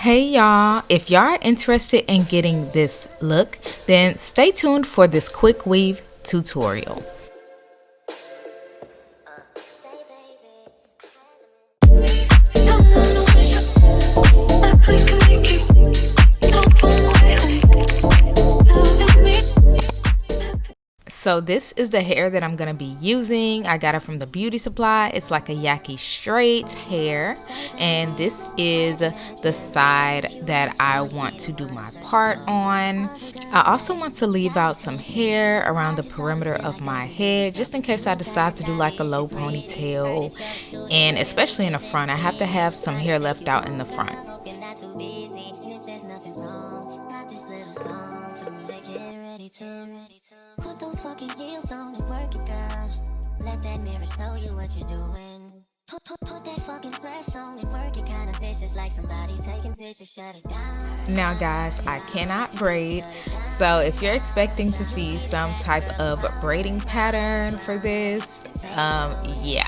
Hey y'all, if y'all are interested in getting this look, then stay tuned for this quick weave tutorial. So this is the hair that I'm going to be using. I got it from the beauty supply. It's like a Yaki straight hair. And this is the side that I want to do my part on. I also want to leave out some hair around the perimeter of my head just in case I decide to do like a low ponytail. And especially in the front, I have to have some hair left out in the front. Put those fucking heels on and work it, girl. Let that mirror show you what you're doing. Put that fucking dress on and work it, kind of vicious, like somebody taking pictures, shut it down. Now guys, I cannot braid, so if you're expecting to see some type of braiding pattern for this, yeah,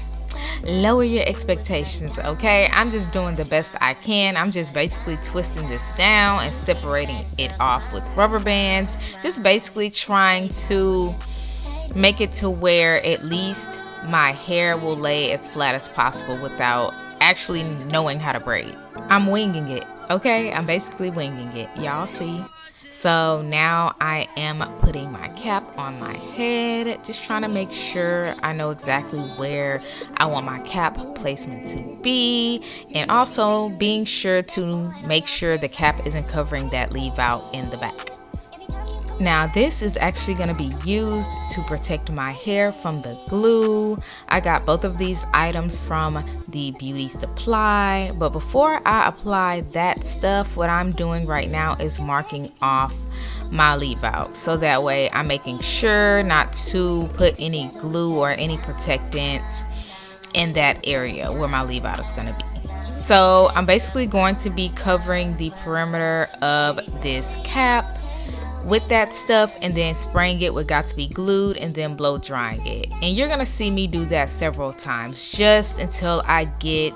lower your expectations, okay? I'm just doing the best I can. I'm just basically twisting this down and separating it off with rubber bands, just basically trying to make it to where at least my hair will lay as flat as possible without actually knowing how to braid. I'm winging it, okay? I'm basically winging it. Y'all see? So now I am putting my cap on my head, just trying to make sure I know exactly where I want my cap placement to be, and also being sure to make sure the cap isn't covering that leave out in the back. Now this is actually going to be used to protect my hair from the glue. I got both of these items from the beauty supply, but before I apply that stuff, what I'm doing right now is marking off my leave out, so that way I'm making sure not to put any glue or any protectants in that area where my leave out is going to be. So I'm basically going to be covering the perimeter of this cap with that stuff and then spraying it with got to be glued and then blow drying it. And you're gonna see me do that several times just until I get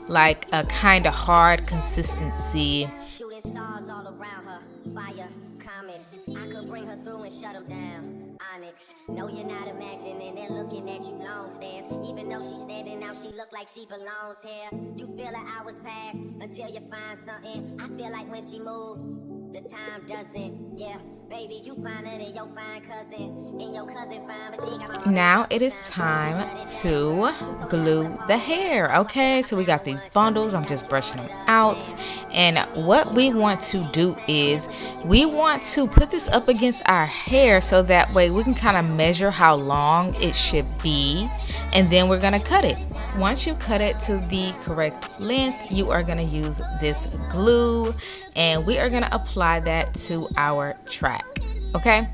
like a kind of hard consistency. Shooting stars all around her, fire, comets. I could bring her through and shut them down. Onyx, no, you're not imagining they're looking at you long stands. Even though she's standing out, she look like she belongs here. You feel the hours pass until you find something. I feel like when she moves, the time doesn't. Yeah, baby, you finer than your fine cousin, and your cousin fine, but she got my. Now it is time to glue the hair. Okay, so we got these bundles. I'm just brushing them out, and what we want to do is we want to put this up against our hair so that way we can kind of measure how long it should be, and then we're gonna cut it. Once you cut it to the correct length, you are going to use this glue and we are going to apply that to our track. Okay,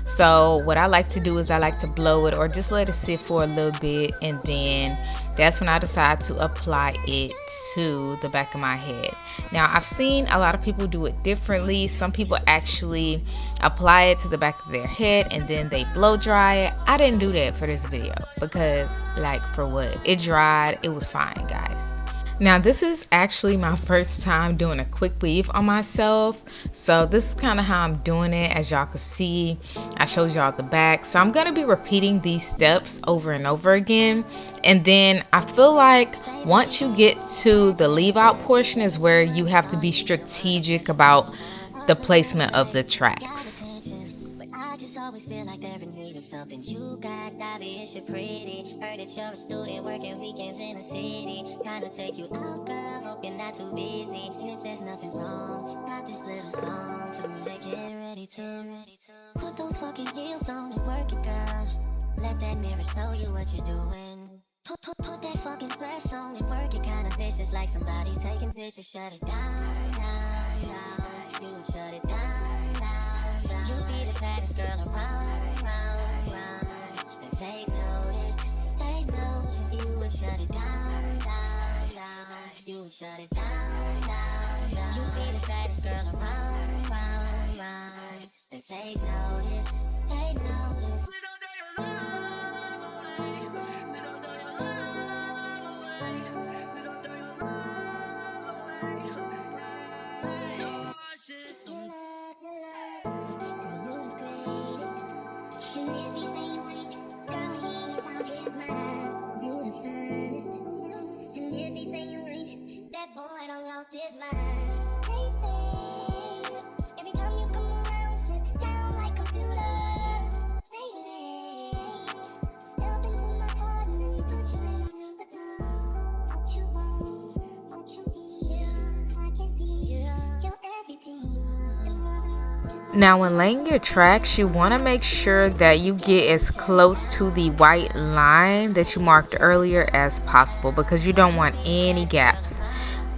so what I like to do is I like to blow it or just let it sit for a little bit, and then that's when I decide to apply it to the back of my head. Now I've seen a lot of people do it differently. Some people actually apply it to the back of their head and then they blow dry it. I didn't do that for this video because, like, for what? It dried, it was fine, guys. Now this is actually my first time doing a quick weave on myself, so this is kind of how I'm doing it. As y'all can see, I showed y'all the back, so I'm going to be repeating these steps over and over again, and then I feel like once you get to the leave out portion is where you have to be strategic about the placement of the tracks. Always feel like they're in need of something. You guys obvious you're pretty. Heard that you're a student working weekends in the city. Trying to take you out, girl. Hope you're not too busy. If there's nothing wrong, got this little song for me to get ready to. Put those fucking heels on and work it, girl. Let that mirror show you what you're doing. Put that fucking dress on and work it, kind of vicious, like somebody taking pictures. Shut it down, down, down. You shut it down, down, down. You be the baddest girl around, round, round. And they notice, you would shut it down, down, down. You would shut it down, down, down. You be the baddest girl around, round, round. And they notice, they notice. Now when laying your tracks, you want to make sure that you get as close to the white line that you marked earlier as possible, because you don't want any gaps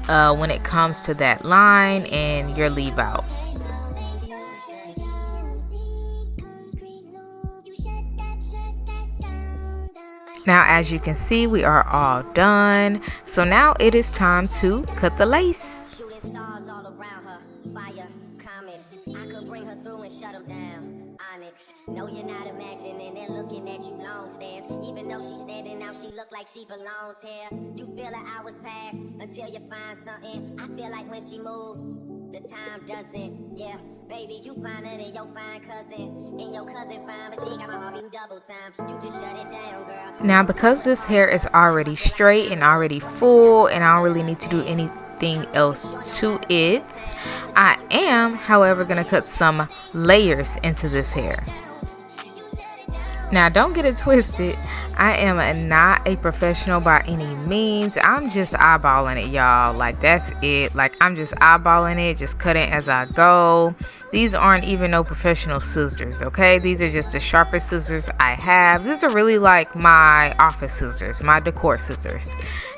when it comes to that line and your leave out. Now as you can see, we are all done. So now it is time to cut the lace. Shooting stars all around her, fire, comets. I could bring her through and shut them down. Onyx, no, you're not imagining. They're looking at you long stares. Even though she's standing out, she look like she belongs here. You feel the hours pass until you find something. I feel like when she moves, the time doesn't. Yeah, baby, you finer than your fine cousin. And your cousin fine, but she got my heart beating double time. You just shut it down, girl. Now because this hair is already straight and already full and I don't really need to do anything else to it, I am, however, going to cut some layers into this hair. Now don't get it twisted, I am not a professional by any means. I'm just eyeballing it, y'all. Like, that's it. Like, I'm just eyeballing it, just cutting as I go. These aren't even no professional scissors, okay? These are just the sharpest scissors I have. These are really like my office scissors, my decor scissors,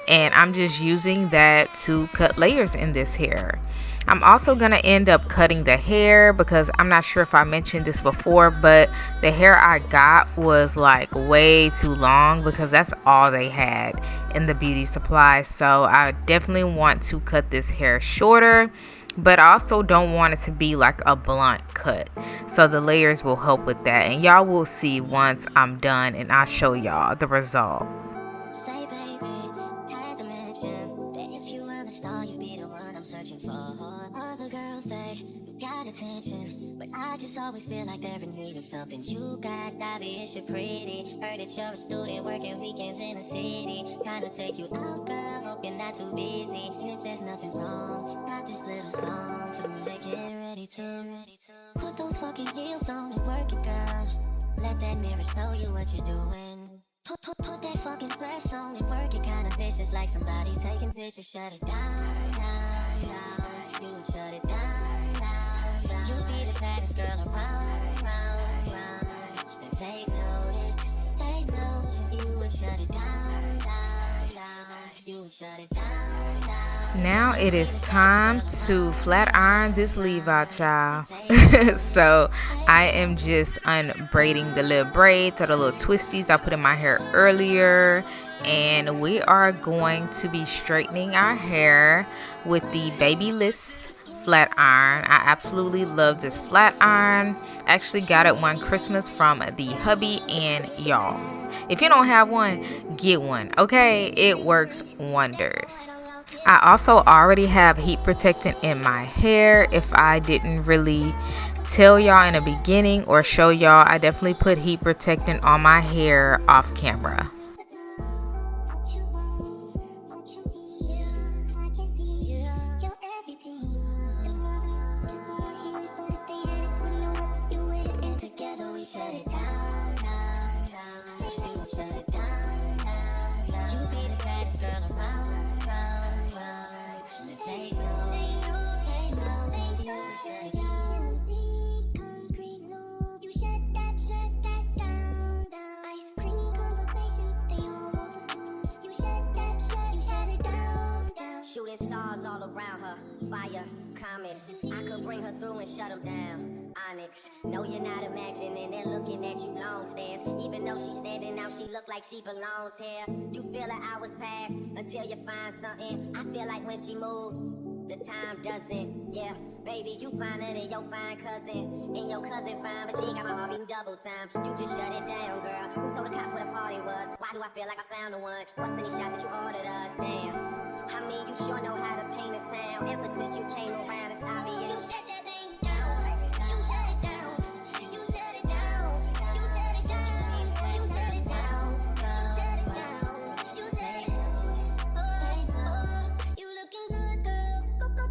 and I'm just using that to cut layers in this hair. I'm also going to end up cutting the hair because I'm not sure if I mentioned this before, but the hair I got was like way too long because that's all they had in the beauty supply. So I definitely want to cut this hair shorter, but I also don't want it to be like a blunt cut. So the layers will help with that. And y'all will see once I'm done and I'll show y'all the result. Say, baby, had to mention that if you were a star, you'd be the one I'm searching for. Other girls, they got attention, but I just always feel like they're in need of something. You got obvious, you're pretty. Heard that you're a student working weekends in the city. Trying to take you out, girl, hope you're not too busy. And if there's nothing wrong, got this little song for me to get ready to. Put those fucking heels on and work it, girl. Let that mirror show you what you're doing. Put that fucking dress on and work it, kinda vicious, like somebody taking pictures. Shut it down, down, down. You would shut it down, down, down. You be the baddest girl around, round, round. And they notice, you would shut it down, down, down. You would shut it down, down. Now it is time to flat iron this leave out, y'all. So I am just unbraiding the little braids or the little twisties I put in my hair earlier, and we are going to be straightening our hair with the Braidless flat iron. I absolutely love this flat iron. I actually got it one Christmas from the hubby, and y'all, if you don't have one, get one, okay? It works wonders. I also already have heat protectant in my hair. If I didn't really tell y'all in the beginning or show y'all, I definitely put heat protectant on my hair off camera. Shooting stars all around her, fire, comets. I could bring her through and shut them down. Onyx, no, you're not imagining. They're looking at you long stares. Even though she's standing out, she look like she belongs here. You feel the hours pass until you find something. I feel like when she moves, the time doesn't. Yeah, baby, you finer than your fine cousin. And your cousin fine, but she got my heart beating double time. You just shut it down, girl. Who told the cops where the party was? Why do I feel like I found the one? What's any shots that you ordered us? Damn. I mean, you sure know how to paint a town. Ever since you came around, it's obvious. You shut that thing down. You shut it down. You shut it down. You shut it down. You shut it down. You shut it down. You shut it down. You looking good, girl. Go, go,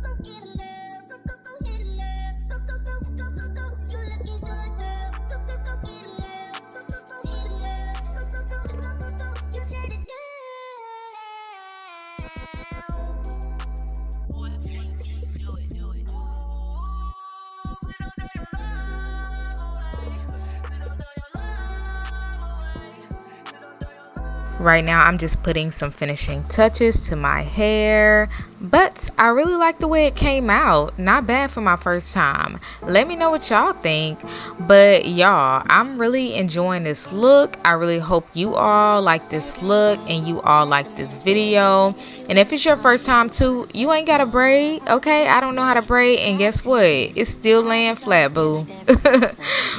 Right now I'm just putting some finishing touches to my hair, but I really like the way it came out. Not bad for my first time. Let me know what y'all think. But y'all, I'm really enjoying this look. I really hope you all like this look and you all like this video. And if it's your first time too, you ain't got to braid, okay? I don't know how to braid, and guess what? It's still laying flat, boo.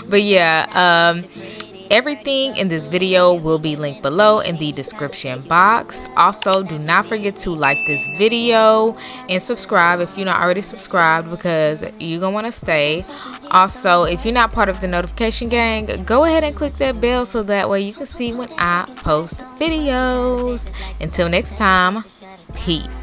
But yeah, everything in this video will be linked below in the description box. Also, do not forget to like this video and subscribe if you're not already subscribed, because you're gonna want to stay. Also, if you're not part of the notification gang, go ahead and click that bell so that way you can see when I post videos. Until next time, peace.